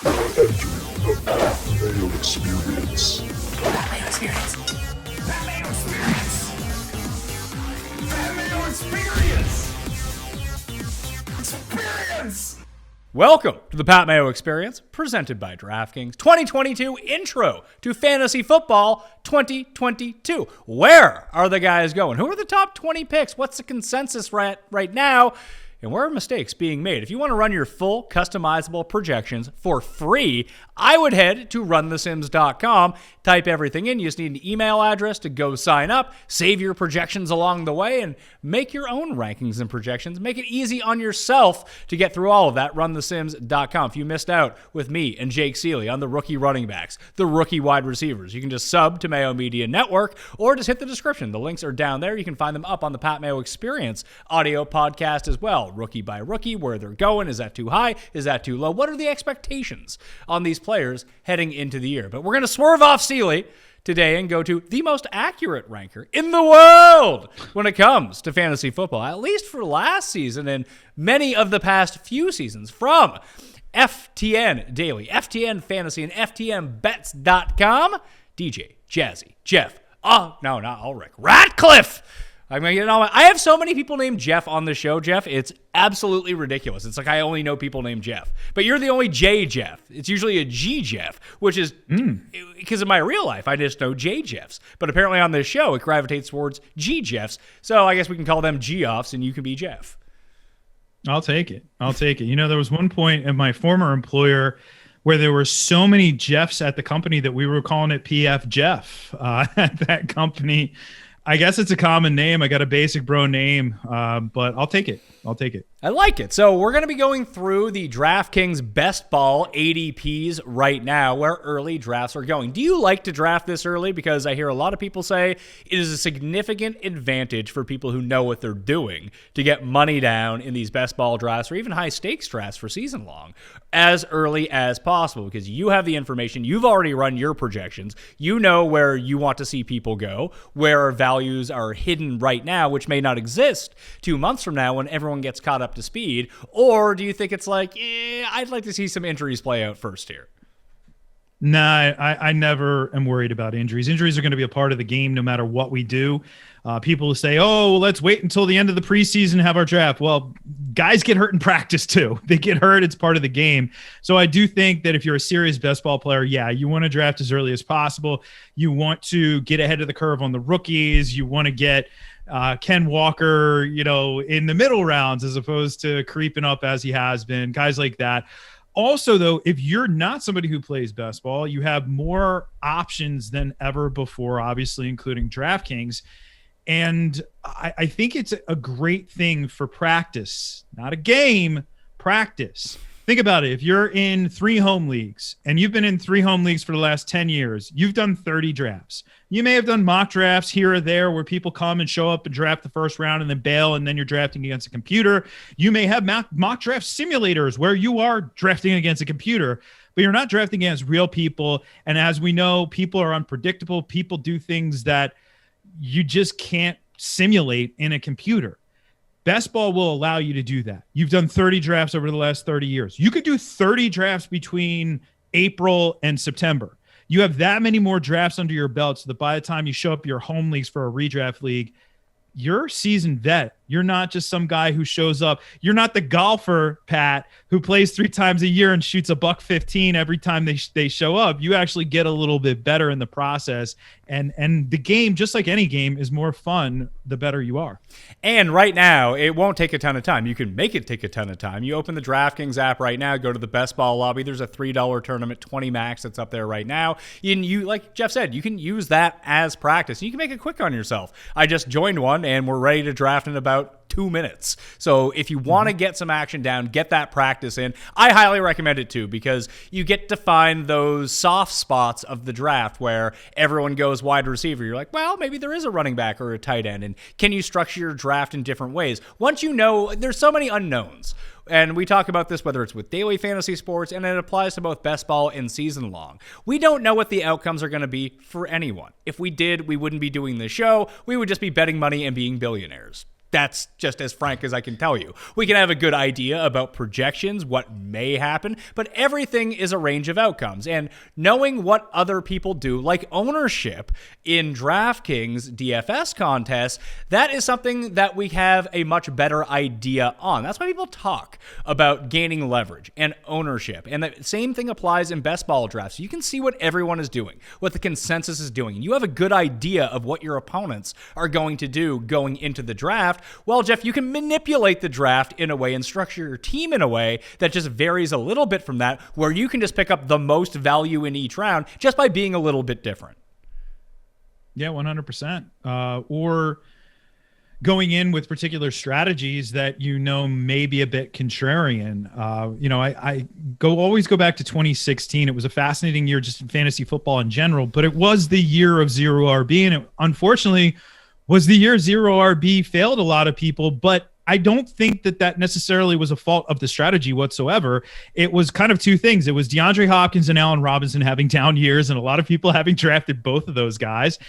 Entering the Mayo Experience. Mayo Experience. Mayo Experience. Mayo Experience. Experience. Welcome to the Pat Mayo Experience, presented by DraftKings 2022 Intro to Fantasy Football 2022. Where are the guys going? Who are the top 20 picks? What's the consensus right now? And where are mistakes being made? If you want to run your full customizable projections for free, I would head to runthesims.com, type everything in. You just need an email address to go sign up, save your projections along the way, and make your own rankings and projections. Make it easy on yourself to get through all of that. Runthesims.com. If you missed out with me and Jake Seeley on the rookie running backs, the rookie wide receivers, you can just sub to Mayo Media Network or just hit the description. The links are down there. You can find them up on the Pat Mayo Experience audio podcast as well. Rookie by rookie, where they're going. Is that too high? Is that too low? What are the expectations on these players heading into the year? But we're going to swerve off Seeley today and go to the most accurate ranker in the world when it comes to fantasy football, at least for last season and many of the past few seasons, from FTN Daily, FTN Fantasy, and FTNBets.com. DJ, Jazzy, Jeff, Ratcliffe. I have so many people named Jeff on the show, Jeff. It's absolutely ridiculous. It's like I only know people named Jeff. But you're the only J Jeff. It's usually a G Jeff, which is because in my real life, I just know J Jeffs. But apparently on this show, it gravitates towards G Jeffs. So I guess we can call them G-offs and you can be Jeff. I'll take it. You know, there was one point in my former employer where there were so many Jeffs at the company that we were calling it PF Jeff at that company. I guess it's a common name. I got a basic bro name, but I'll take it. I like it. So we're going to be going through the DraftKings Best Ball ADPs right now, where early drafts are going. Do you like to draft this early? Because I hear a lot of people say it is a significant advantage for people who know what they're doing to get money down in these best ball drafts or even high stakes drafts for season long as early as possible, because you have the information. You've already run your projections. You know where you want to see people go, where values are hidden right now, which may not exist 2 months from now when everyone gets caught up to speed. Or do you think it's like, I'd like to see some injuries play out first here? Nah, I never am worried about injuries. Injuries are going to be a part of the game no matter what we do. People say, oh, let's wait until the end of the preseason and have our draft. Well, guys get hurt in practice too. They get hurt. It's part of the game. So I do think that if you're a serious best ball player, yeah, you want to draft as early as possible. You want to get ahead of the curve on the rookies. You want to get Ken Walker, in the middle rounds as opposed to creeping up as he has been, guys like that. Also, though, if you're not somebody who plays best ball, you have more options than ever before, obviously, including DraftKings. And I think it's a great thing for practice, not a game, practice. Think about it. If you're in 3 home leagues and you've been in 3 home leagues for the last 10 years, you've done 30 drafts. You may have done mock drafts here or there where people come and show up and draft the first round and then bail, and then you're drafting against a computer. You may have mock draft simulators where you are drafting against a computer, but you're not drafting against real people. And as we know, people are unpredictable. People do things that you just can't simulate in a computer. Best ball will allow you to do that. You've done 30 drafts over the last 30 years. You could do 30 drafts between April and September. You have that many more drafts under your belt so that by the time you show up your home leagues for a redraft league, you're a seasoned vet. You're not just some guy who shows up. You're not the golfer, Pat, who plays 3 times a year and shoots $115 every time they show up. You actually get a little bit better in the process. And the game, just like any game, is more fun the better you are. And right now, it won't take a ton of time. You can make it take a ton of time. You open the DraftKings app right now, go to the Best Ball lobby. There's a $3 tournament, 20 max that's up there right now. You, like Jeff said, you can use that as practice. You can make it quick on yourself. I just joined one, and we're ready to draft in about 2 minutes. So if you want to get some action down, get that practice in. I highly recommend it too, because you get to find those soft spots of the draft where everyone goes wide receiver. You're like, well, maybe there is a running back or a tight end. And can you structure your draft in different ways? Once you know, there's so many unknowns. And we talk about this, whether it's with daily fantasy sports, and it applies to both best ball and season long. We don't know what the outcomes are going to be for anyone. If we did, we wouldn't be doing this show. We would just be betting money and being billionaires. That's just as frank as I can tell you. We can have a good idea about projections, what may happen, but everything is a range of outcomes. And knowing what other people do, like ownership in DraftKings DFS contests, that is something that we have a much better idea on. That's why people talk about gaining leverage and ownership. And the same thing applies in best ball drafts. You can see what everyone is doing, what the consensus is doing, and you have a good idea of what your opponents are going to do going into the draft. Well, Jeff, you can manipulate the draft in a way and structure your team in a way that just varies a little bit from that, where you can just pick up the most value in each round just by being a little bit different. Yeah, 100%. Or going in with particular strategies that may be a bit contrarian. I always go back to 2016. It was a fascinating year just in fantasy football in general, but it was the year of zero RB, and it unfortunately was the year zero RB failed a lot of people, but I don't think that necessarily was a fault of the strategy whatsoever. It was kind of two things. It was DeAndre Hopkins and Allen Robinson having down years, and a lot of people having drafted both of those guys,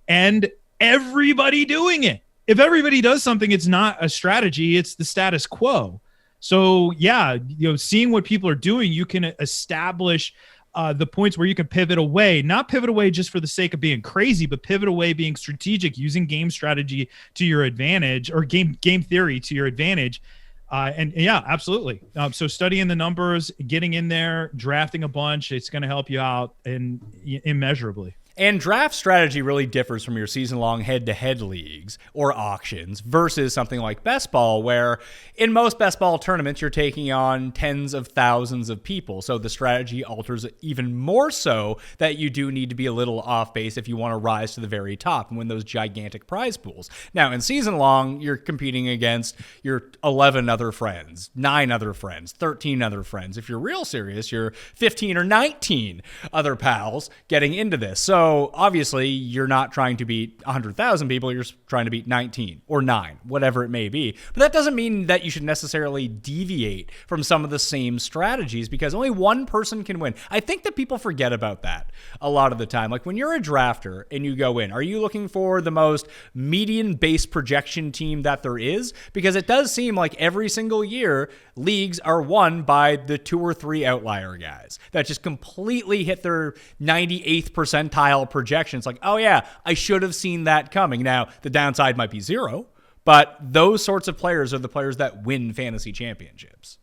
and everybody doing it. If everybody does something, it's not a strategy, it's the status quo. So yeah, seeing what people are doing, you can establish the points where you can pivot away, not pivot away just for the sake of being crazy, but pivot away being strategic, using game strategy to your advantage, or game theory to your advantage. And yeah, absolutely. So studying the numbers, getting in there, drafting a bunch, it's going to help you out immeasurably. And draft strategy really differs from your season-long head-to-head leagues or auctions versus something like best ball, where in most best ball tournaments, you're taking on tens of thousands of people. So the strategy alters even more so that you do need to be a little off base if you want to rise to the very top and win those gigantic prize pools. Now, in season-long, you're competing against your 11 other friends, 9 other friends, 13 other friends. If you're real serious, you're 15 or 19 other pals getting into this. So obviously, you're not trying to beat 100,000 people. You're trying to beat 19 or 9, whatever it may be. But that doesn't mean that you should necessarily deviate from some of the same strategies, because only one person can win. I think that people forget about that a lot of the time. Like when you're a drafter and you go in, are you looking for the most median base projection team that there is? Because it does seem like every single year, leagues are won by the 2 or 3 outlier guys that just completely hit their 98th percentile projections. Like, oh yeah, I should have seen that coming. Now, the downside might be 0, but those sorts of players are the players that win fantasy championships.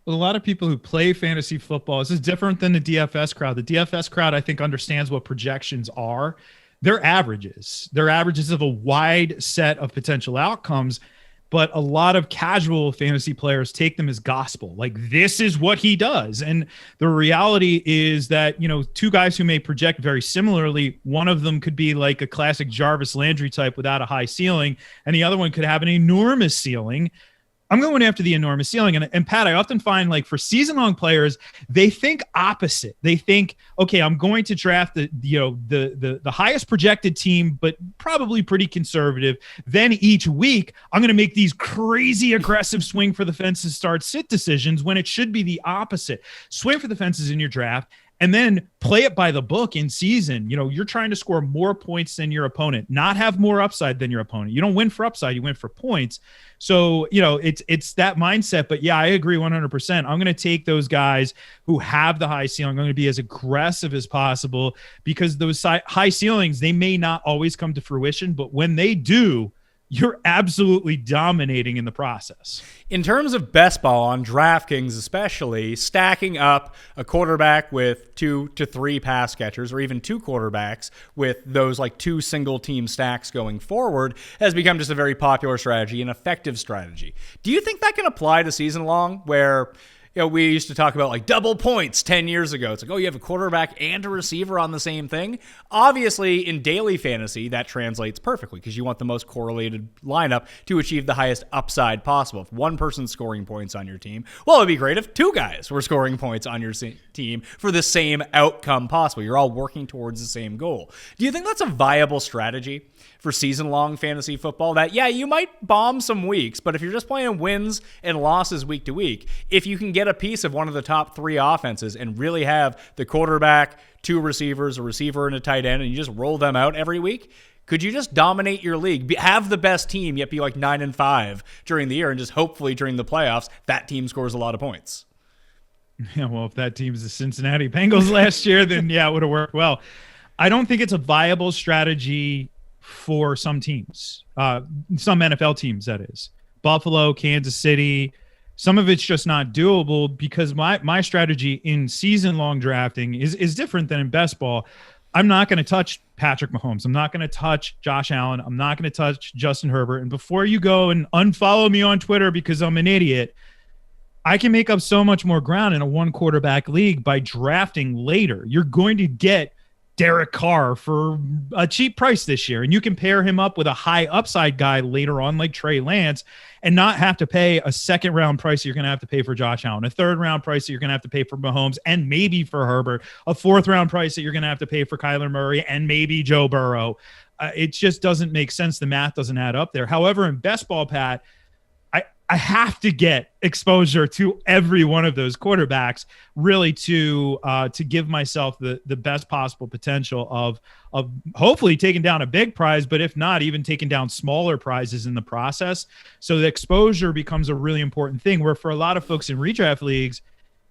Well, a lot of people who play fantasy football, this is different than the DFS crowd. The DFS crowd, I think, understands what projections are. They're averages. They're averages of a wide set of potential outcomes. But a lot of casual fantasy players take them as gospel. Like, this is what he does. And the reality is that, 2 guys who may project very similarly, one of them could be like a classic Jarvis Landry type without a high ceiling, and the other one could have an enormous ceiling. I'm going after the enormous ceiling. And Pat, I often find, like, for season-long players, they think opposite. They think, okay, I'm going to draft the highest projected team, but probably pretty conservative. Then each week, I'm going to make these crazy aggressive swing for the fences, start sit decisions, when it should be the opposite. Swing for the fences in your draft, and then play it by the book in season. You're trying to score more points than your opponent, not have more upside than your opponent. You don't win for upside, you win for points. So, it's that mindset. But yeah, I agree 100%. I'm going to take those guys who have the high ceiling. I'm going to be as aggressive as possible, because those high ceilings, they may not always come to fruition, but when they do, you're absolutely dominating in the process. In terms of best ball on DraftKings, especially, stacking up a quarterback with 2 to 3 pass catchers, or even 2 quarterbacks with those like 2 single team stacks going forward, has become just a very popular strategy, an effective strategy. Do you think that can apply to season long, where we used to talk about like double points 10 years ago? It's like, oh, you have a quarterback and a receiver on the same thing. Obviously, in daily fantasy, that translates perfectly, because you want the most correlated lineup to achieve the highest upside possible. If one person's scoring points on your team, well, it'd be great if 2 guys were scoring points on your team for the same outcome possible. You're all working towards the same goal. Do you think that's a viable strategy for season-long fantasy football? That, yeah, you might bomb some weeks, but if you're just playing wins and losses week to week, if you can get get a piece of one of the top 3 offenses and really have the quarterback, 2 receivers, a receiver, and a tight end, and you just roll them out every week, could you just dominate your league, have the best team, yet be like 9-5 during the year, and just hopefully during the playoffs, that team scores a lot of points? Yeah, well, if that team's the Cincinnati Bengals last year, then yeah, it would have worked well. I don't think it's a viable strategy for some teams, some NFL teams, that is. Buffalo, Kansas City, some of it's just not doable because my strategy in season-long drafting is different than in best ball. I'm not going to touch Patrick Mahomes. I'm not going to touch Josh Allen. I'm not going to touch Justin Herbert. And before you go and unfollow me on Twitter because I'm an idiot, I can make up so much more ground in a 1-quarterback league by drafting later. You're going to get Derek Carr for a cheap price this year, and you can pair him up with a high upside guy later on like Trey Lance and not have to pay a 2nd-round price you're going to have to pay for Josh Allen, a 3rd-round price that you're going to have to pay for Mahomes and maybe for Herbert, a 4th-round price that you're going to have to pay for Kyler Murray and maybe Joe Burrow. It just doesn't make sense. The math doesn't add up there. However, in best ball, Pat, I have to get exposure to every one of those quarterbacks really to give myself the best possible potential of hopefully taking down a big prize, but if not, even taking down smaller prizes in the process. So the exposure becomes a really important thing, where for a lot of folks in redraft leagues,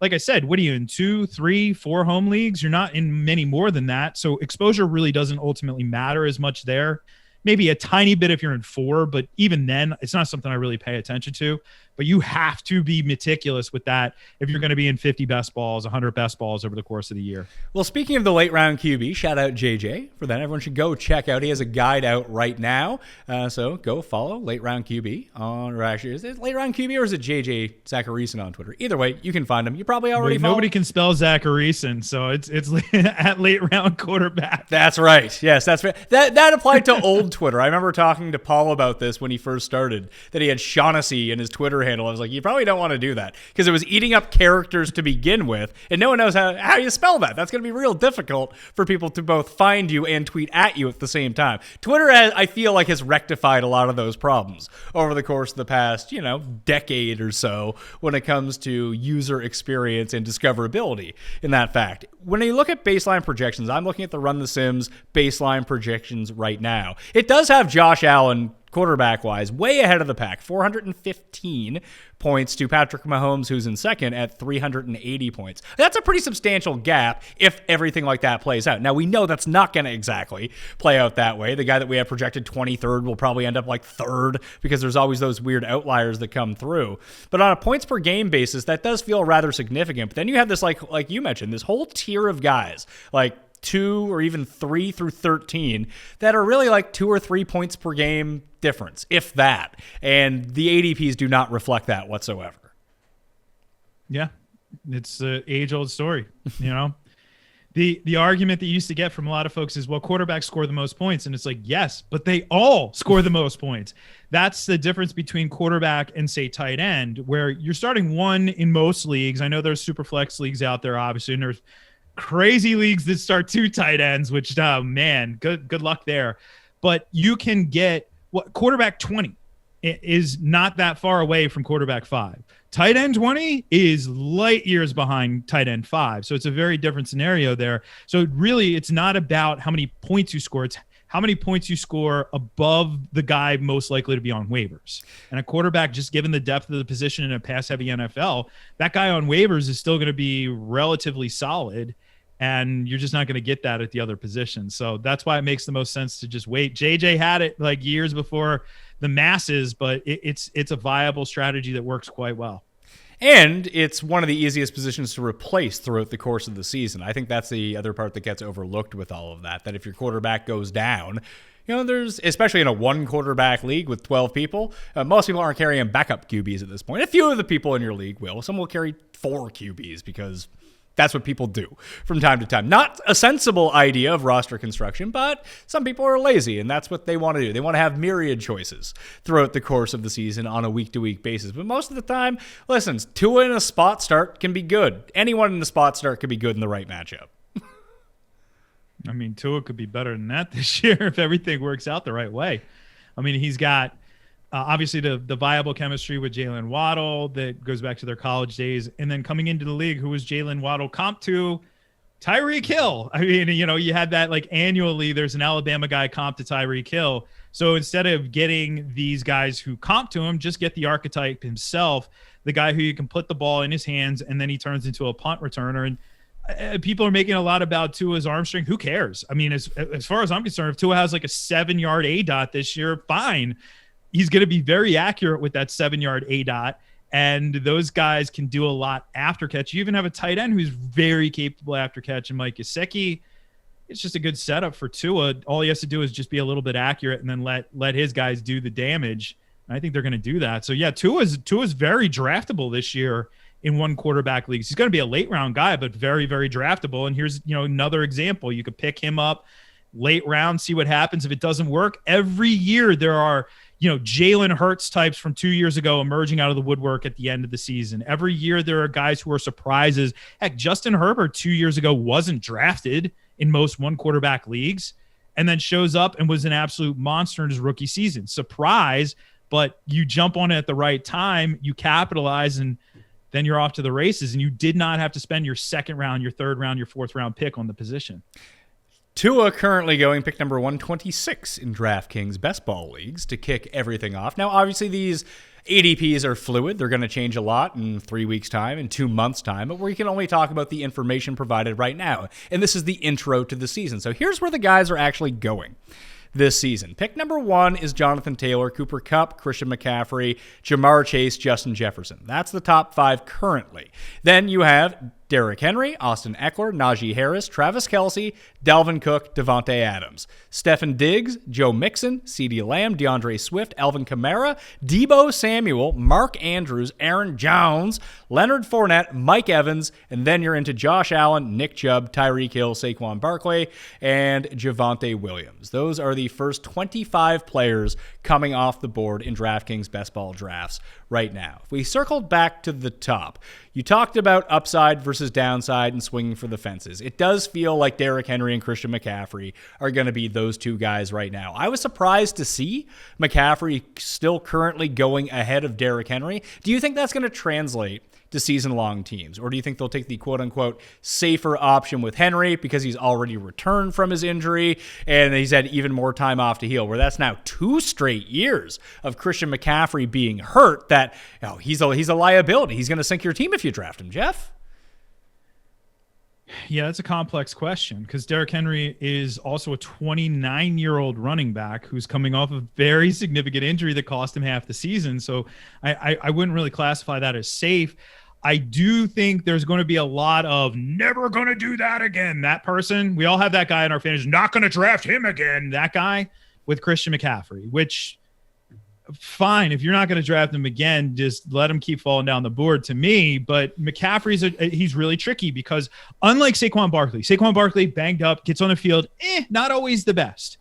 like I said, what are you in 2, 3, 4 home leagues? You're not in many more than that. So exposure really doesn't ultimately matter as much there. Maybe a tiny bit if you're in 4, but even then, it's not something I really pay attention to. But you have to be meticulous with that if you're going to be in 50 best balls, 100 best balls over the course of the year. Well, speaking of the late round QB, shout out JJ for that. Everyone should go check out. He has a guide out right now. So go follow Late Round QB on, or actually, is it Late Round QB or is it JJ Zacharyson on Twitter? Either way, you can find him. You probably already follow. Nobody can spell Zacharyson, so it's at Late Round Quarterback. That's right. Yes, that's right. That applied to old Twitter. I remember talking to Paul about this when he first started, that he had Shaughnessy in his Twitter handle. I was like, you probably don't want to do that because it was eating up characters to begin with, and no one knows how you spell that. That's going to be real difficult for people to both find you and tweet at you at the same time. Twitter, I feel like, has rectified a lot of those problems over the course of the past, decade or so when it comes to user experience and discoverability in that fact. When you look at baseline projections, I'm looking at the Run the Sims baseline projections right now. It does have Josh Allen quarterback-wise, way ahead of the pack, 415 points to Patrick Mahomes, who's in second at 380 points. That's a pretty substantial gap if everything like that plays out. Now, we know that's not going to exactly play out that way. The guy that we have projected 23rd will probably end up like 3rd because there's always those weird outliers that come through. But on a points per game basis, that does feel rather significant. But then you have this, like you mentioned, this whole tier of guys, like 2 or even 3 through 13 that are really like 2 or 3 points per game difference, if that. And the ADPs do not reflect that whatsoever. Yeah, it's an age-old story. The argument that you used to get from a lot of folks is, well, quarterbacks score the most points. And it's like, yes, but they all score the most points. That's the difference between quarterback and, say, tight end, where you're starting 1 in most leagues. I know there's super flex leagues out there, obviously, and there's crazy leagues that start 2 tight ends, which, oh man, good luck there. But you can get quarterback 20 is not that far away from quarterback 5. Tight end 20 is light years behind tight end 5. So it's a very different scenario there. So really, it's not about how many points you score. It's how many points you score above the guy most likely to be on waivers. And a quarterback, just given the depth of the position in a pass-heavy NFL, that guy on waivers is still going to be relatively solid. And you're just not going to get that at the other position. So that's why it makes the most sense to just wait. JJ had it like years before the masses, but it's a viable strategy that works quite well. And it's one of the easiest positions to replace throughout the course of the season. I think that's the other part that gets overlooked with all of that if your quarterback goes down, there's, especially in a 1 quarterback league with 12 people, most people aren't carrying backup QBs at this point. A few of the people in your league will. Some will carry 4 QBs because that's what people do from time to time. Not a sensible idea of roster construction, but some people are lazy, and that's what they want to do. They want to have myriad choices throughout the course of the season on a week-to-week basis. But most of the time, listen, Tua in a spot start can be good. Anyone in the spot start could be good in the right matchup. I mean, Tua could be better than that this year if everything works out the right way. I mean, he's got Obviously, the viable chemistry with Jalen Waddle that goes back to their college days. And then coming into the league, who was Jalen Waddle comp to? Tyreek Hill. I mean, you had that like annually, there's an Alabama guy comp to Tyreek Hill. So instead of getting these guys who comp to him, just get the archetype himself, the guy who you can put the ball in his hands and then he turns into a punt returner. And people are making a lot about Tua's arm strength. Who cares? I mean, as far as I'm concerned, if Tua has like a 7-yard ADOT this year, fine. He's going to be very accurate with that 7-yard ADOT. And those guys can do a lot after catch. You even have a tight end who's very capable after catch, and Mike Gesicki. It's just a good setup for Tua. All he has to do is just be a little bit accurate and then let his guys do the damage. And I think they're going to do that. So yeah, Tua's very draftable this year in one quarterback leagues. He's going to be a late round guy, but very, very draftable. And here's another example. You could pick him up late round, see what happens. If it doesn't work, every year there are Jalen Hurts types from 2 years ago emerging out of the woodwork at the end of the season. Every year there are guys who are surprises. Heck, Justin Herbert 2 years ago wasn't drafted in most one quarterback leagues and then shows up and was an absolute monster in his rookie season. Surprise, but you jump on it at the right time, you capitalize, and then you're off to the races, and you did not have to spend your second round, your third round, your fourth round pick on the position. Tua currently going pick number 126 in DraftKings best ball leagues to kick everything off. Now, obviously, these ADPs are fluid. They're going to change a lot in 3 weeks' time, in 2 months' time, but we can only talk about the information provided right now. And this is the intro to the season. So here's where the guys are actually going this season. Pick number 1 is Jonathan Taylor, Cooper Kupp, Christian McCaffrey, Jamar Chase, Justin Jefferson. That's the top 5 currently. Then you have Derrick Henry, Austin Eckler, Najee Harris, Travis Kelce, Dalvin Cook, Devontae Adams, Stefon Diggs, Joe Mixon, CeeDee Lamb, DeAndre Swift, Alvin Kamara, Deebo Samuel, Mark Andrews, Aaron Jones, Leonard Fournette, Mike Evans, and then you're into Josh Allen, Nick Chubb, Tyreek Hill, Saquon Barkley, and Javonte Williams. Those are the first 25 players coming off the board in DraftKings best ball drafts right now. If we circled back to the top, you talked about upside versus downside and swinging for the fences. It does feel like Derrick Henry and Christian McCaffrey are going to be those two guys right now. I was surprised to see McCaffrey still currently going ahead of Derrick Henry. Do you think that's going to translate to season-long teams? Or do you think they'll take the quote-unquote safer option with Henry because he's already returned from his injury and he's had even more time off to heal, where that's now 2 straight years of Christian McCaffrey being hurt that he's a liability. He's going to sink your team if you draft him, Jeff? Yeah, that's a complex question because Derrick Henry is also a 29-year-old running back who's coming off a very significant injury that cost him half the season. So I wouldn't really classify that as safe. I do think there's going to be a lot of never going to do that again. That person, we all have that guy in our fantasy, not going to draft him again. That guy with Christian McCaffrey, which fine. If you're not going to draft him again, just let him keep falling down the board to me. But McCaffrey's he's really tricky because unlike Saquon Barkley banged up, gets on the field, not always the best.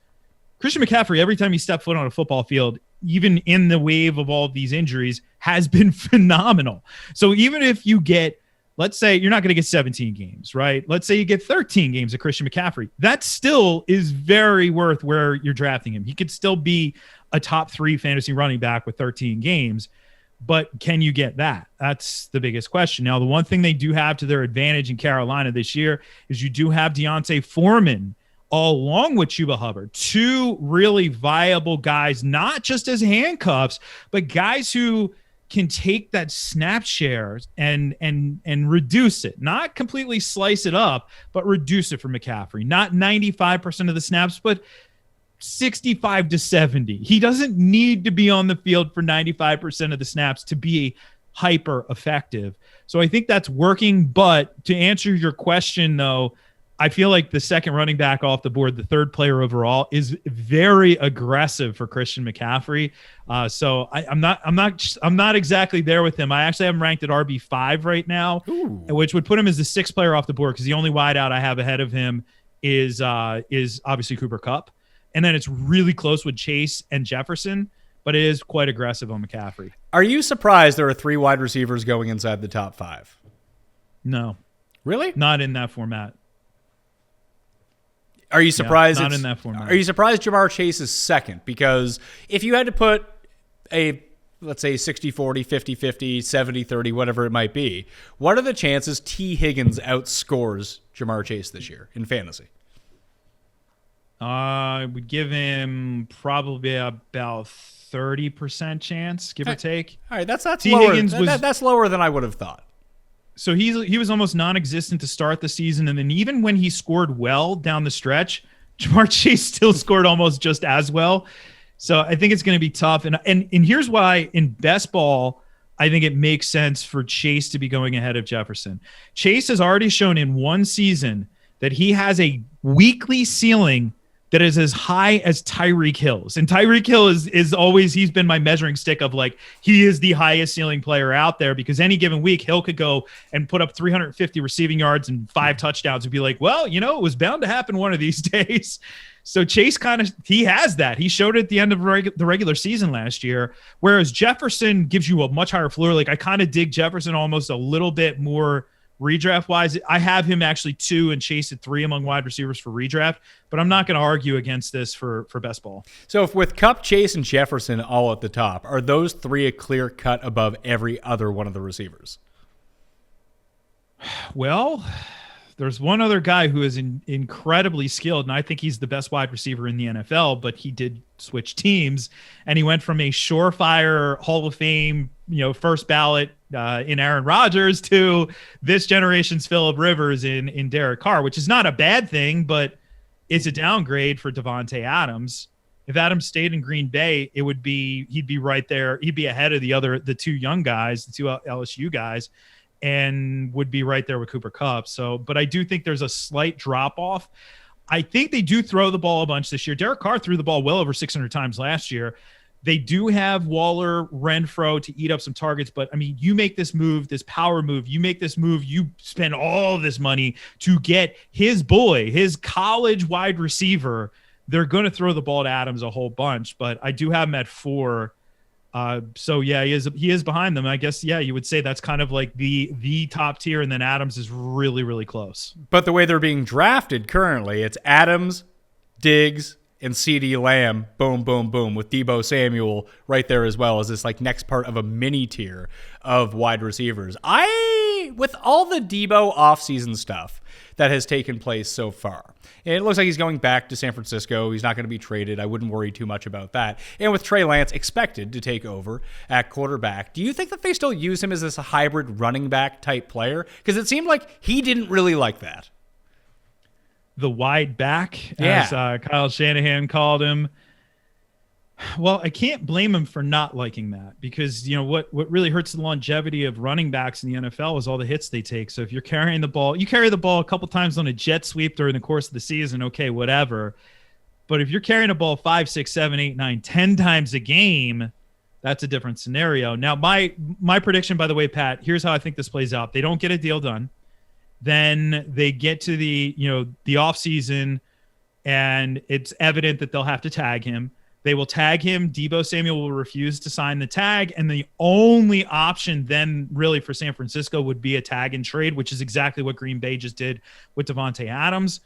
Christian McCaffrey, every time he stepped foot on a football field, even in the wave of all of these injuries, has been phenomenal. So even if you get, let's say you're not going to get 17 games, right? Let's say you get 13 games of Christian McCaffrey. That still is very worth where you're drafting him. He could still be a top 3 fantasy running back with 13 games, but can you get that? That's the biggest question. Now, the one thing they do have to their advantage in Carolina this year is you do have Deontay Foreman along with Chuba Hubbard, 2 really viable guys, not just as handcuffs, but guys who can take that snap share and reduce it, not completely slice it up, but reduce it for McCaffrey. Not 95% of the snaps, but 65 to 70. He doesn't need to be on the field for 95% of the snaps to be hyper effective. So I think that's working. But to answer your question, though, I feel like the second running back off the board, the 3rd player overall, is very aggressive for Christian McCaffrey. So I'm not exactly there with him. I actually have him ranked at RB5 right now, which would put him as the 6th player off the board because the only wideout I have ahead of him is obviously Cooper Kupp. And then it's really close with Chase and Jefferson, but it is quite aggressive on McCaffrey. Are you surprised there are 3 wide receivers going inside the top 5? No. Really? Not in that format. Are you surprised? Not in that format. Are you surprised Jamar Chase is 2nd? Because if you had to put let's say 60-40, 50-50, 70-30, whatever it might be, what are the chances T. Higgins outscores Jamar Chase this year in fantasy? I would give him probably about 30% chance, give or take. All right, that's T. lower. Higgins was- That's lower than I would have thought. So he was almost non-existent to start the season, and then even when he scored well down the stretch, Jamar Chase still scored almost just as well. So I think it's going to be tough. And here's why in best ball, I think it makes sense for Chase to be going ahead of Jefferson. Chase has already shown in one season that he has a weekly ceiling that is as high as Tyreek Hill's. And Tyreek Hill is always, he's been my measuring stick of like, he is the highest ceiling player out there, because any given week Hill could go and put up 350 receiving yards and 5 touchdowns and be like, well, it was bound to happen one of these days. So Chase he has that. He showed it at the end of the regular season last year, whereas Jefferson gives you a much higher floor. Like, I kind of dig Jefferson almost a little bit more redraft wise. I have him actually 2 and Chase at 3 among wide receivers for redraft, but I'm not going to argue against this for best ball. So if with Kupp, Chase, and Jefferson all at the top, are those 3 a clear cut above every other one of the receivers? Well, there's one other guy who is incredibly skilled, and I think he's the best wide receiver in the NFL, but he did switch teams, and he went from a surefire Hall of Fame, first ballot in Aaron Rodgers to this generation's Phillip Rivers in Derek Carr, which is not a bad thing, but it's a downgrade for Devontae Adams. If Adams stayed in Green Bay, he'd be right there. He'd be ahead of the 2 young guys, the 2 LSU guys, and would be right there with Cooper Kupp. So, but I do think there's a slight drop off. I think they do throw the ball a bunch this year. Derek Carr threw the ball well over 600 times last year. They do have Waller, Renfro to eat up some targets, but I mean, you make this move, this power move, you spend all this money to get his boy, his college wide receiver. They're going to throw the ball to Adams a whole bunch, but I do have him at 4. So yeah, he is behind them. I guess, yeah, you would say that's kind of like the top tier, and then Adams is really, really close. But the way they're being drafted currently, it's Adams, Diggs, and CeeDee Lamb, boom, boom, boom, with Deebo Samuel right there as well as this like next part of a mini tier of wide receivers. With all the Deebo offseason stuff that has taken place so far, and it looks like he's going back to San Francisco. He's not going to be traded. I wouldn't worry too much about that. And with Trey Lance expected to take over at quarterback, do you think that they still use him as this hybrid running back type player? Because it seemed like he didn't really like that. The wide back, as Kyle Shanahan called him. Well, I can't blame him for not liking that, because what really hurts the longevity of running backs in the NFL is all the hits they take. So if you're carrying the ball, you carry the ball a couple times on a jet sweep during the course of the season, okay, whatever. But if you're carrying a ball 5, 6, 7, 8, 9, 10 times a game, that's a different scenario. Now, my prediction, by the way, Pat, here's how I think this plays out. They don't get a deal done. Then they get to the offseason, and it's evident that they'll have to tag him. They will tag him. Deebo Samuel will refuse to sign the tag. And the only option then really for San Francisco would be a tag and trade, which is exactly what Green Bay just did with Devontae Adams.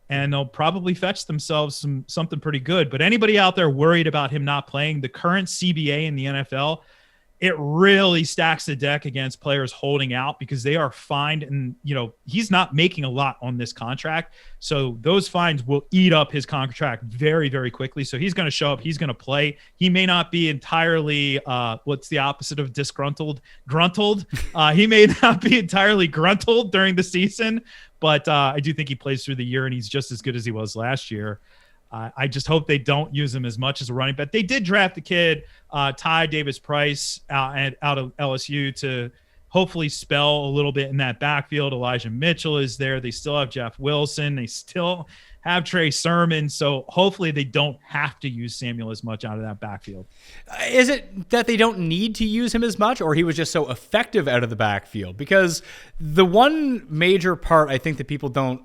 And they'll probably fetch themselves something pretty good. But anybody out there worried about him not playing, the current CBA in the NFL, it really stacks the deck against players holding out, because they are fined, and he's not making a lot on this contract, so those fines will eat up his contract very, very quickly. So he's going to show up, he's going to play. He may not be entirely what's the opposite of disgruntled? Gruntled. He may not be entirely gruntled during the season, but I do think he plays through the year, and he's just as good as he was last year. I just hope they don't use him as much as a running back. They did draft a kid, Ty Davis-Price, out of LSU to hopefully spell a little bit in that backfield. Elijah Mitchell is there. They still have Jeff Wilson. They still have Trey Sermon. So hopefully they don't have to use Samuel as much out of that backfield. Is it that they don't need to use him as much, or he was just so effective out of the backfield? Because the one major part I think that people don't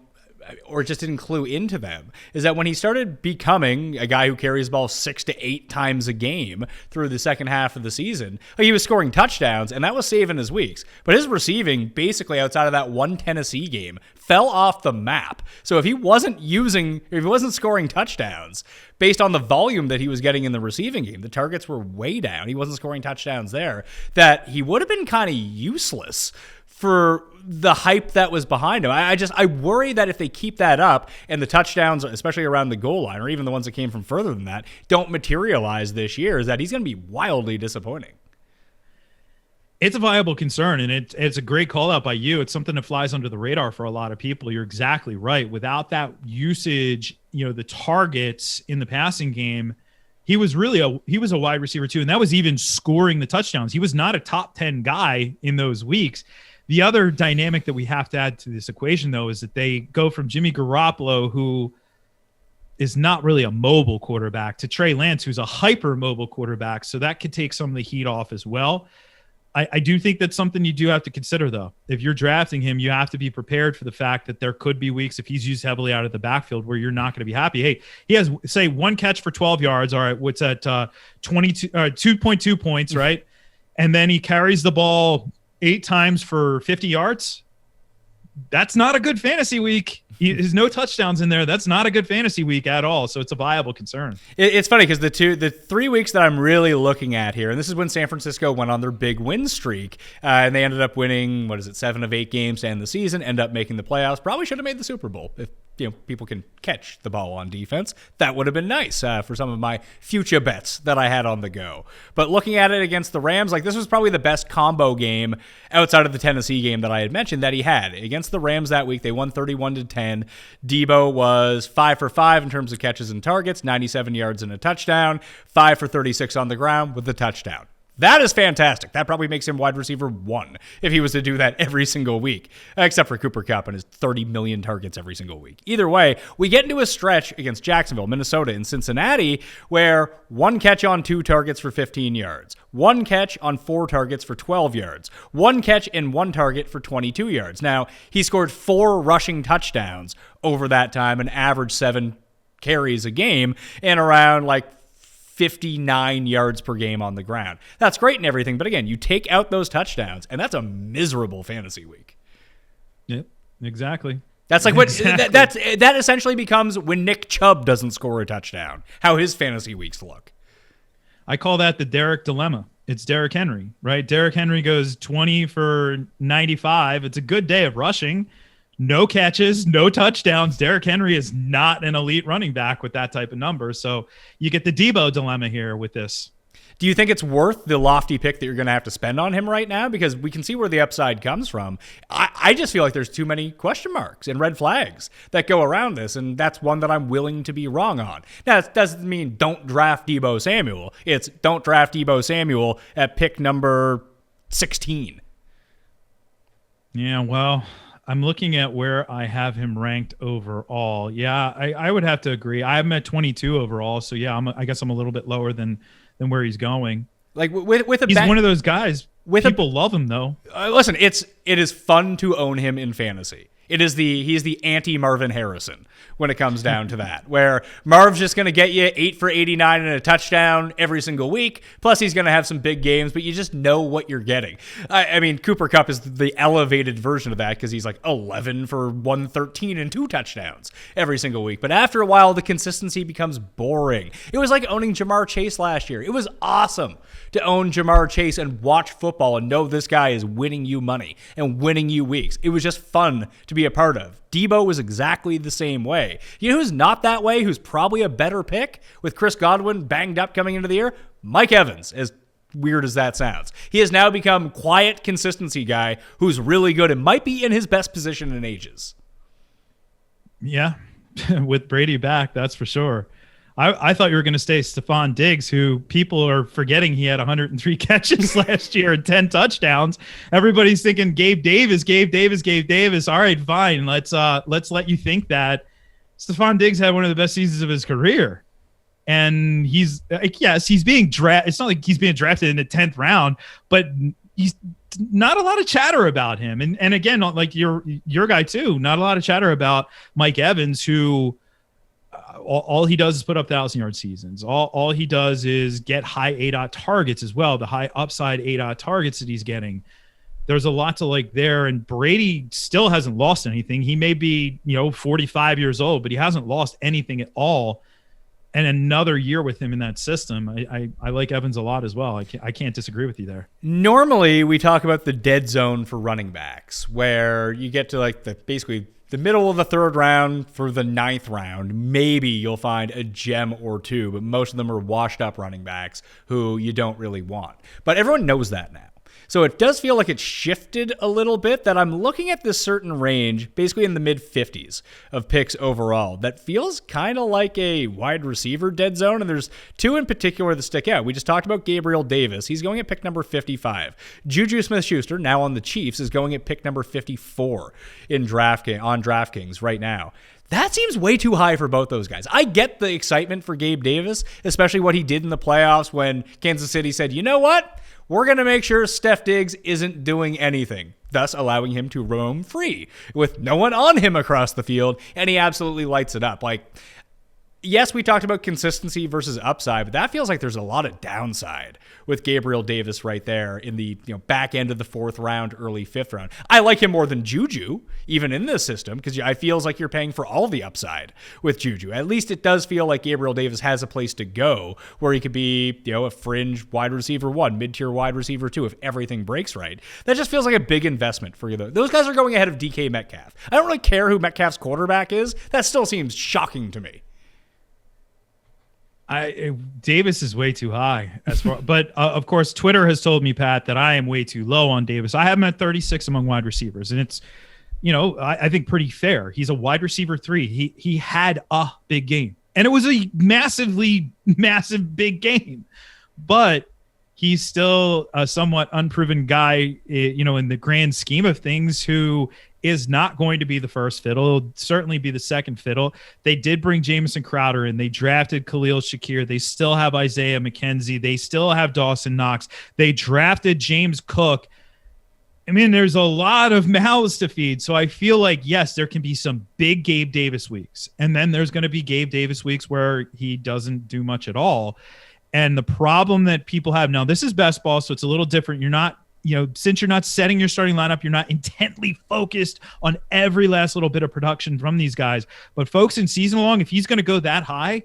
or just didn't clue into them, is that when he started becoming a guy who carries the ball 6 to 8 times a game through the second half of the season, he was scoring touchdowns, and that was saving his weeks. But his receiving, basically outside of that one Tennessee game, fell off the map. So if he wasn't scoring touchdowns based on the volume that he was getting in the receiving game, the targets were way down. He wasn't scoring touchdowns there, that he would have been kind of useless for the hype that was behind him. I worry that if they keep that up and the touchdowns, especially around the goal line, or even the ones that came from further than that, don't materialize this year, is that he's going to be wildly disappointing. It's a viable concern, and it's a great call out by you. It's something that flies under the radar for a lot of people. You're exactly right. Without that usage, the targets in the passing game, he was a wide receiver too, and that was even scoring the touchdowns. He was not a top 10 guy in those weeks. The other dynamic that we have to add to this equation, though, is that they go from Jimmy Garoppolo, who is not really a mobile quarterback, to Trey Lance, who's a hyper mobile quarterback. So that could take some of the heat off as well. I do think that's something you do have to consider, though. If you're drafting him, you have to be prepared for the fact that there could be weeks, if he's used heavily out of the backfield, where you're not going to be happy. Hey, he has, say, 1 catch for 12 yards. All right, what's that? 2.2 points, right? And then he carries the ball 8 times for 50 yards. That's not a good fantasy week. There's no touchdowns in there. That's not a good fantasy week at all. So it's a viable concern. It's funny because the 3 weeks that I'm really looking at here, and this is when San Francisco went on their big win streak, and they ended up winning, 7 of 8 games to end the season, end up making the playoffs. Probably should have made the Super Bowl if people can catch the ball on defense. That would have been nice for some of my future bets that I had on the go. But looking at it against the Rams, this was probably the best combo game outside of the Tennessee game that I had mentioned that he had. Against the Rams that week, they won 31-10. Debo was 5 for 5 in terms of catches and targets, 97 yards and a touchdown, 5 for 36 on the ground with the touchdown. That is fantastic. That probably makes him wide receiver 1 if he was to do that every single week, except for Cooper Kupp and his 30 million targets every single week. Either way, we get into a stretch against Jacksonville, Minnesota, and Cincinnati where 1 catch on 2 targets for 15 yards, 1 catch on 4 targets for 12 yards, 1 catch and 1 target for 22 yards. Now, he scored 4 rushing touchdowns over that time, an average 7 carries a game, and around 59 yards per game on the ground. That's great and everything, but again, you take out those touchdowns, and that's a miserable fantasy week. Yep, exactly. That's like what that essentially becomes when Nick Chubb doesn't score a touchdown, how his fantasy weeks look. I call that the Derek dilemma. It's Derrick Henry, right? Derrick Henry goes 20 for 95. It's a good day of rushing. No catches, no touchdowns. Derrick Henry is not an elite running back with that type of number. So you get the Debo dilemma here with this. Do you think it's worth the lofty pick that you're going to have to spend on him right now? Because we can see where the upside comes from. I just feel like there's too many question marks and red flags that go around this, and that's one that I'm willing to be wrong on. Now, that doesn't mean don't draft Debo Samuel. It's don't draft Debo Samuel at pick number 16. Yeah, well, I'm looking at where I have him ranked overall. Yeah, I would have to agree. I'm at 22 overall, so yeah, I guess I'm a little bit lower than where he's going. He's one of those guys. People love him though. Listen, it is fun to own him in fantasy. He's the anti-Marvin Harrison when it comes down to that, where Marv's just going to get you 8 for 89 and a touchdown every single week. Plus, he's going to have some big games, but you just know what you're getting. I mean, Cooper Kupp is the elevated version of that because he's 11 for 113 and 2 touchdowns every single week. But after a while, the consistency becomes boring. It was like owning Jamar Chase last year. It was awesome to own Jamar Chase and watch football and know this guy is winning you money and winning you weeks. It was just fun to be a part of. Debo was exactly the same way. You know who's not that way, who's probably a better pick with Chris Godwin banged up coming into the year? Mike Evans, as weird as that sounds. He has now become quiet consistency guy who's really good and might be in his best position in ages. Yeah, with Brady back, that's for sure. I thought you were going to say Stephon Diggs, who people are forgetting he had 103 catches last year and 10 touchdowns. Everybody's thinking Gabe Davis. All right, fine. Let's let you think that. Stephon Diggs had one of the best seasons of his career. And he's being drafted. It's not like he's being drafted in the 10th round, but not a lot of chatter about him. And again, like your guy too, not a lot of chatter about Mike Evans, who all he does is put up 1,000-yard seasons. All he does is get high ADOT targets as well, the high upside ADOT targets that he's getting. There's a lot to like there, and Brady still hasn't lost anything. He may be, 45 years old, but he hasn't lost anything at all. And another year with him in that system, I like Evans a lot as well. I can't disagree with you there. Normally, we talk about the dead zone for running backs, where you get to like basically the middle of the third round for the ninth round. Maybe you'll find a gem or two, but most of them are washed up running backs who you don't really want. But everyone knows that now. So it does feel like it's shifted a little bit, that I'm looking at this certain range, basically in the mid-50s of picks overall, that feels kind of like a wide receiver dead zone. And there's two in particular that stick out. We just talked about Gabriel Davis. He's going at pick number 55. Juju Smith-Schuster, now on the Chiefs, is going at pick number 54 on DraftKings right now. That seems way too high for both those guys. I get the excitement for Gabe Davis, especially what he did in the playoffs when Kansas City said, you know what? We're going to make sure Steph Diggs isn't doing anything, thus allowing him to roam free with no one on him across the field, and he absolutely lights it up. Like, yes, we talked about consistency versus upside, but that feels like there's a lot of downside with Gabriel Davis right there in the back end of the fourth round, early fifth round. I like him more than Juju, even in this system, because I feels like you're paying for all the upside with Juju. At least it does feel like Gabriel Davis has a place to go where he could be, a fringe wide receiver 1, mid-tier wide receiver 2, if everything breaks right. That just feels like a big investment for you. Those guys are going ahead of DK Metcalf. I don't really care who Metcalf's quarterback is. That still seems shocking to me. Davis is way too high but of course Twitter has told me, Pat, that I am way too low on Davis. I have him at 36 among wide receivers, and it's I think pretty fair. He's a wide receiver 3. He had a big game, and it was a massive big game, but he's still a somewhat unproven guy, in the grand scheme of things, who is not going to be the first fiddle. It'll certainly be the second fiddle. They did bring Jamison Crowder in. They drafted Khalil Shakir. They still have Isaiah McKenzie. They still have Dawson Knox. They drafted James Cook. I mean, there's a lot of mouths to feed. So I feel like, yes, there can be some big Gabe Davis weeks. And then there's going to be Gabe Davis weeks where he doesn't do much at all. And the problem that people have now, this is best ball, so it's a little different. You're not, since you're not setting your starting lineup, you're not intently focused on every last little bit of production from these guys. But folks, in season long, if he's going to go that high,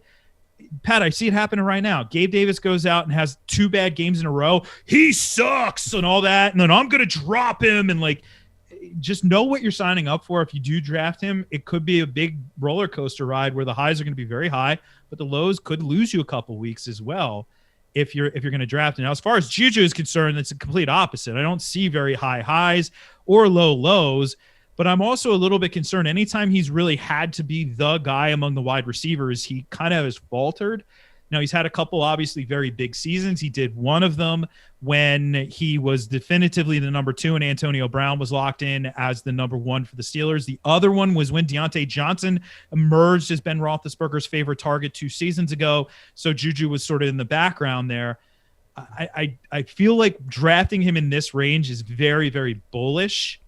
Pat, I see it happening right now. Gabe Davis goes out and has 2 bad games in a row. He sucks and all that. And then I'm going to drop him. And just know what you're signing up for. If you do draft him, it could be a big roller coaster ride where the highs are going to be very high, but the lows could lose you a couple weeks as well if you're going to draft him. Now, as far as Juju is concerned, it's a complete opposite. I don't see very high highs or low lows, but I'm also a little bit concerned. Anytime he's really had to be the guy among the wide receivers, he kind of has faltered. Now, he's had a couple, obviously, very big seasons. He did one of them when he was definitively the number 2 and Antonio Brown was locked in as the number 1 for the Steelers. The other one was when Deontay Johnson emerged as Ben Roethlisberger's favorite target 2 seasons ago. So Juju was sort of in the background there. I feel like drafting him in this range is very, very bullish,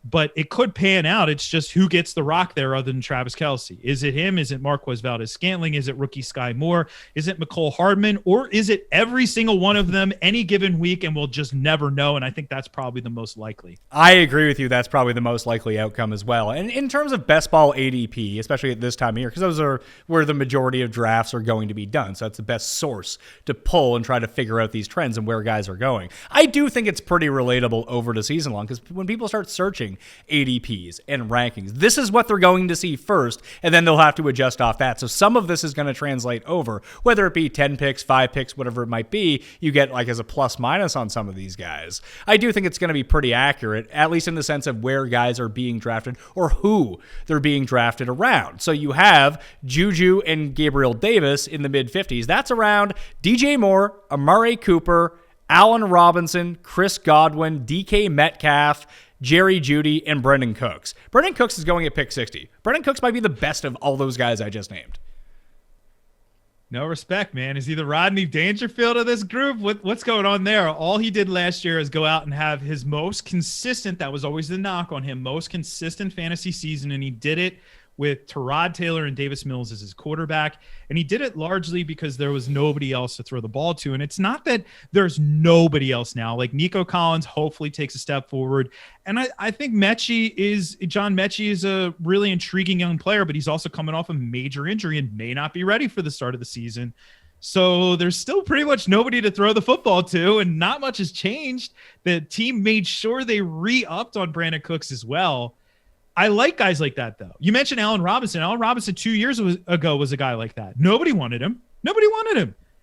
but it could pan out. It's just who gets the rock there other than Travis Kelce. Is it him? Is it Marquez Valdez-Scantling? Is it rookie Sky Moore? Is it McCole Hardman? Or is it every single one of them any given week, and we'll just never know? And I think that's probably the most likely. I agree with you. That's probably the most likely outcome as well. And in terms of best ball ADP, especially at this time of year, because those are where the majority of drafts are going to be done. So that's the best source to pull and try to figure out these trends and where guys are going. I do think it's pretty relatable over to season long, because when people start searching ADPs and rankings, this is what they're going to see first, and then they'll have to adjust off that. So some of this is going to translate over, whether it be 10 picks, 5 picks, whatever it might be, you get as a plus minus on some of these guys. I do think it's going to be pretty accurate, at least in the sense of where guys are being drafted or who they're being drafted around. So you have Juju and Gabriel Davis in the mid-50s. That's around DJ Moore, Amari Cooper, Allen Robinson, Chris Godwin, DK Metcalf, Jerry Jeudy, and Brendan Cooks. Brendan Cooks is going at pick 60. Brendan Cooks might be the best of all those guys I just named. No respect, man. Is he the Rodney Dangerfield of this group? What's going on there? All he did last year is go out and have his most consistent, that was always the knock on him, most consistent fantasy season, and he did it with Tyrod Taylor and Davis Mills as his quarterback. And he did it largely because there was nobody else to throw the ball to. And it's not that there's nobody else now. Like Nico Collins hopefully takes a step forward. And I think John Mechie is a really intriguing young player, but he's also coming off a major injury and may not be ready for the start of the season. So there's still pretty much nobody to throw the football to, and not much has changed. The team made sure they re-upped on Brandon Cooks as well. I like guys like that, though. You mentioned Allen Robinson. Allen Robinson 2 years ago was a guy like that. Nobody wanted him.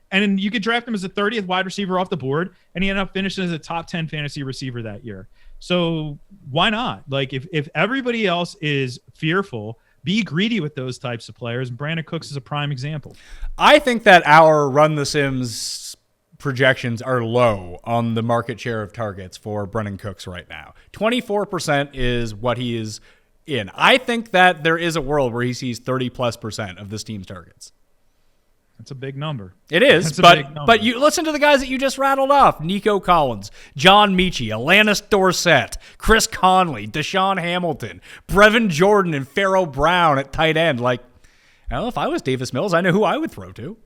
And you could draft him as a 30th wide receiver off the board, and he ended up finishing as a top 10 fantasy receiver that year. So why not? Like, if everybody else is fearful, be greedy with those types of players. And Brandon Cooks is a prime example. I think that our Run the Sims projections are low on the market share of targets for Brennan Cooks right now. 24% is what he is in. I think that there is a world where he sees 30+% of this team's targets. That's a big number. It is, but you listen to the guys that you just rattled off: Nico Collins, John Mechie, Alanis Dorsett, Chris Conley, Deshaun Hamilton, Brevin Jordan, and Pharaoh Brown at tight end. Like, well, if I was Davis Mills, I know who I would throw to.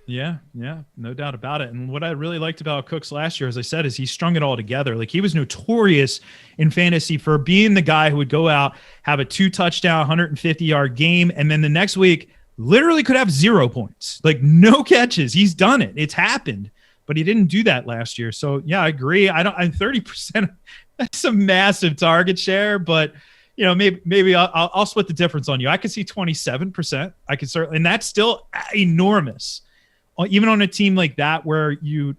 Yeah, no doubt about it. And what I really liked about Cooks last year, as I said, is he strung it all together. Like, he was notorious in fantasy for being the guy who would go out, have a 2-touchdown, 150-yard game, and then the next week literally could have 0 points, like no catches. He's done it. It's happened, but he didn't do that last year. So yeah, I agree. I'm 30%. That's a massive target share, but you know, maybe I'll split the difference on you. I could see 27%. I could certainly, and that's still enormous. Even on a team like that where you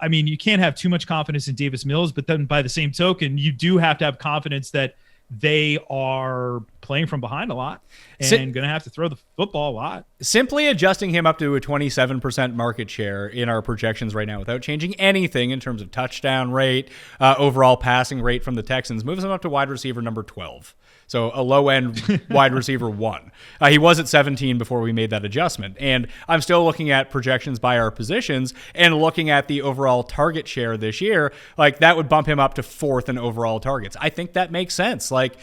can't have too much confidence in Davis Mills, but then by the same token, you do have to have confidence that they are playing from behind a lot and going to have to throw the football a lot. Simply adjusting him up to a 27% market share in our projections right now without changing anything in terms of touchdown rate, overall passing rate from the Texans moves him up to wide receiver number 12. So a low-end wide receiver 1. He was at 17 before we made that adjustment. And I'm still looking at projections by our positions and looking at the overall target share this year. Like, that would bump him up to 4th in overall targets. I think that makes sense. Like,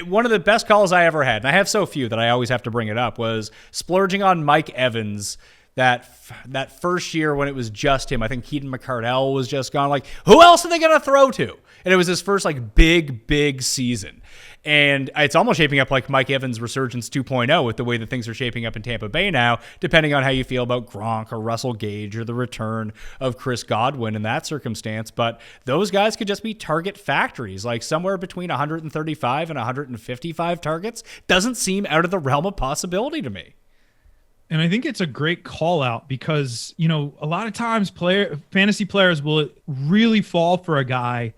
one of the best calls I ever had, and I have so few that I always have to bring it up, was splurging on Mike Evans that first year when it was just him. I think Keaton McCardell was just gone. Like, who else are they going to throw to? And it was his first, like, big season. And it's almost shaping up like Mike Evans' resurgence 2.0 with the way that things are shaping up in Tampa Bay now, depending on how you feel about Gronk or Russell Gage or the return of Chris Godwin in that circumstance. But those guys could just be target factories, like somewhere between 135 and 155 targets. Doesn't seem out of the realm of possibility to me. And I think it's a great call out because, you know, a lot of times fantasy players will really fall for a guy,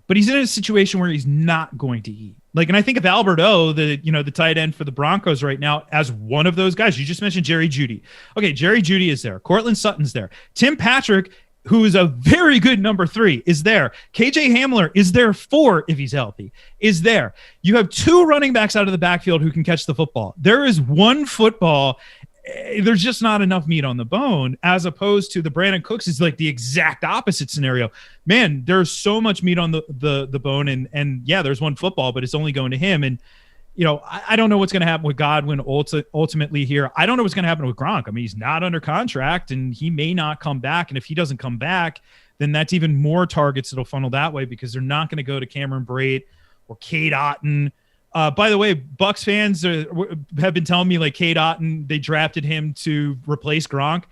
but he's in a situation where he's not going to eat. Like, and I think of Albert O, the tight end for the Broncos right now, as one of those guys. You just mentioned Jerry Jeudy. Okay, Jerry Jeudy is there. Cortland Sutton's there. Tim Patrick, who is a very good number 3, is there. KJ Hamler is there 4 if he's healthy, is there. You have 2 running backs out of the backfield who can catch the football. There is one football. There's just not enough meat on the bone, as opposed to the Brandon Cooks is like the exact opposite scenario. Man, there's so much meat on the bone, and yeah, there's one football, but it's only going to him. And you know, I don't know what's going to happen with Godwin ultimately here. I don't know what's going to happen with Gronk. I mean, he's not under contract, and he may not come back. And if he doesn't come back, then that's even more targets that'll funnel that way because they're not going to go to Cameron Brate or Cade Otton. By the way, Bucks fans have been telling me, like, Cade Otton, they drafted him to replace Gronk.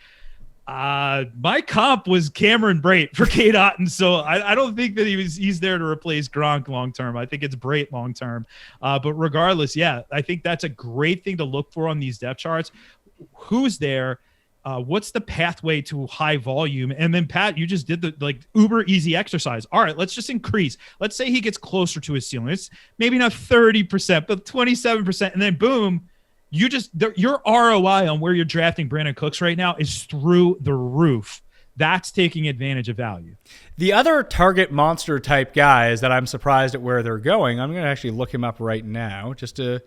My comp was Cameron Brate for Cade Otton, so I don't think that he's there to replace Gronk long term. I think it's Brate long term. But regardless, yeah, I think that's a great thing to look for on these depth charts. Who's there? What's the pathway to high volume? And then, Pat, you just did the like uber easy exercise. All right, let's just increase. Let's say he gets closer to his ceiling. It's maybe not 30%, but 27%. And then boom, your ROI on where you're drafting Brandon Cooks right now is through the roof. That's taking advantage of value. The other target monster type guys that I'm surprised at where they're going, I'm going to actually look him up right now just to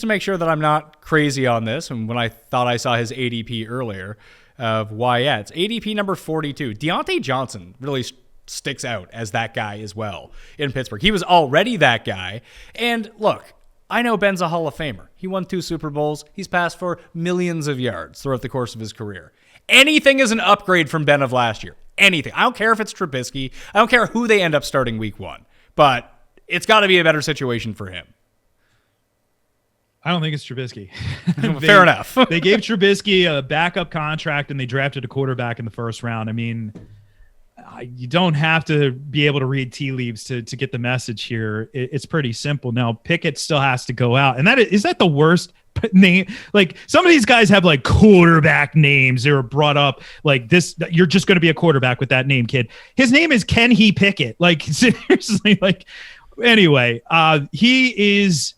make sure that I'm not crazy on this. And when I thought I saw his ADP earlier, of why, yeah, it's ADP number 42. Deontay Johnson really sticks out as that guy as well in Pittsburgh. He was already that guy. And look, I know Ben's a Hall of Famer. He won 2 Super Bowls. He's passed for millions of yards throughout the course of his career. Anything is an upgrade from Ben of last year. Anything. I don't care if it's Trubisky. I don't care who they end up starting week 1. But it's got to be a better situation for him. I don't think it's Trubisky. Fair enough. They gave Trubisky a backup contract and they drafted a quarterback in the first round. I mean, you don't have to be able to read tea leaves to get the message here. It's pretty simple. Now, Pickett still has to go out. And is that the worst name? Like, some of these guys have like quarterback names. They were brought up like this. You're just going to be a quarterback with that name, kid. His name is Kenny Pickett. Like, seriously, like, anyway, he's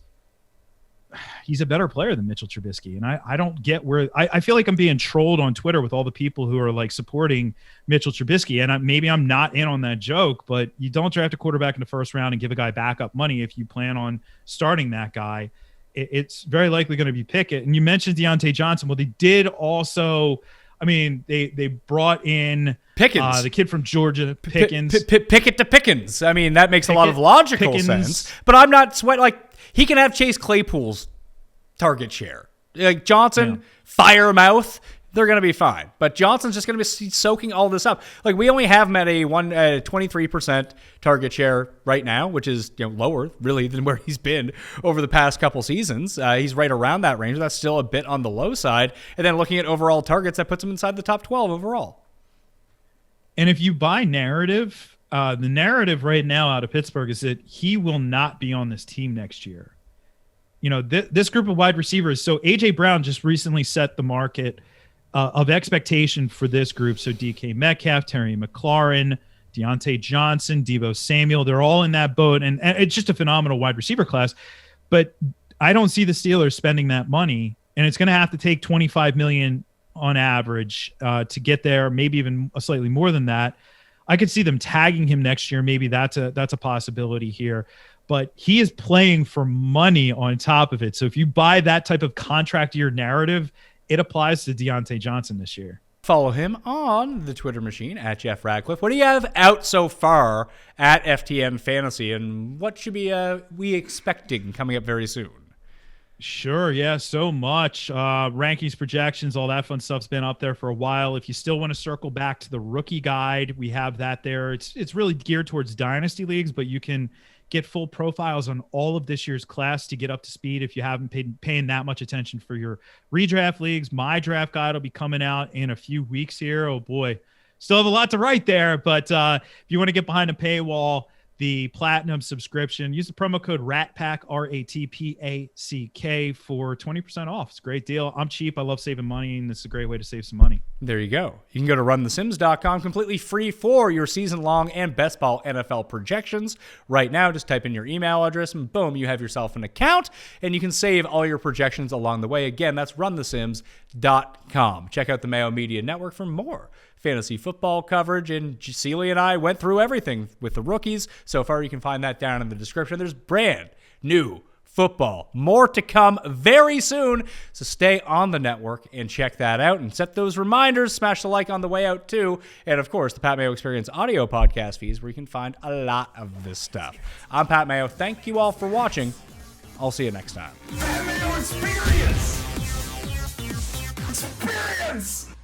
a better player than Mitchell Trubisky. And I don't get where I feel like I'm being trolled on Twitter with all the people who are like supporting Mitchell Trubisky. And maybe I'm not in on that joke, but you don't draft a quarterback in the first round and give a guy backup money if you plan on starting that guy. It's very likely going to be Pickett. And you mentioned Deontay Johnson. Well, they did also, I mean, they brought in Pickens, the kid from Georgia, Pickens. Pickett to Pickens. I mean, that makes a lot of logical sense. But I'm not sweating. Like, he can have Chase Claypool's target share. Like Johnson, fire mouth, they're going to be fine. But Johnson's just going to be soaking all this up. Like, we only have him at a 23% target share right now, which is lower really than where he's been over the past couple seasons. He's right around that range. That's still a bit on the low side. And then looking at overall targets, that puts him inside the top 12 overall. And if you buy narrative, the narrative right now out of Pittsburgh is that he will not be on this team next year. This group of wide receivers. So A.J. Brown just recently set the market of expectation for this group. So DK Metcalf, Terry McLaurin, Deontay Johnson, Deebo Samuel, they're all in that boat. And it's just a phenomenal wide receiver class. But I don't see the Steelers spending that money. And it's going to have to take $25 million on average to get there, maybe even slightly more than that. I could see them tagging him next year. Maybe that's a possibility here. But he is playing for money on top of it. So if you buy that type of contract year narrative, it applies to Deontay Johnson this year. Follow him on the Twitter machine at Jeff Ratcliffe. What do you have out so far at FTN Fantasy, and what should we expecting coming up very soon? Sure, yeah, so much. Rankings, projections, all that fun stuff's been up there for a while. If you still want to circle back to the rookie guide, we have that there. It's really geared towards dynasty leagues, but you can get full profiles on all of this year's class to get up to speed if you haven't paying that much attention for your redraft leagues. My draft guide will be coming out in a few weeks here. Oh boy, still have a lot to write there, but if you want to get behind a paywall, the platinum subscription, use the promo code RATPACK, RATPACK, for 20% off. It's a great deal. I'm cheap. I love saving money, and this is a great way to save some money. There you go. You can go to runthesims.com, completely free for your season-long and best ball NFL projections. Right now, just type in your email address, and boom, you have yourself an account, and you can save all your projections along the way. Again, that's runthesims.com. Check out the Mayo Media Network for more fantasy football coverage, and Celia and I went through everything with the rookies. So far, you can find that down in the description. There's brand new football. More to come very soon. So stay on the network and check that out and set those reminders. Smash the like on the way out too. And of course, the Pat Mayo Experience audio podcast feeds where you can find a lot of this stuff. I'm Pat Mayo. Thank you all for watching. I'll see you next time. Pat Mayo Experience! Experience!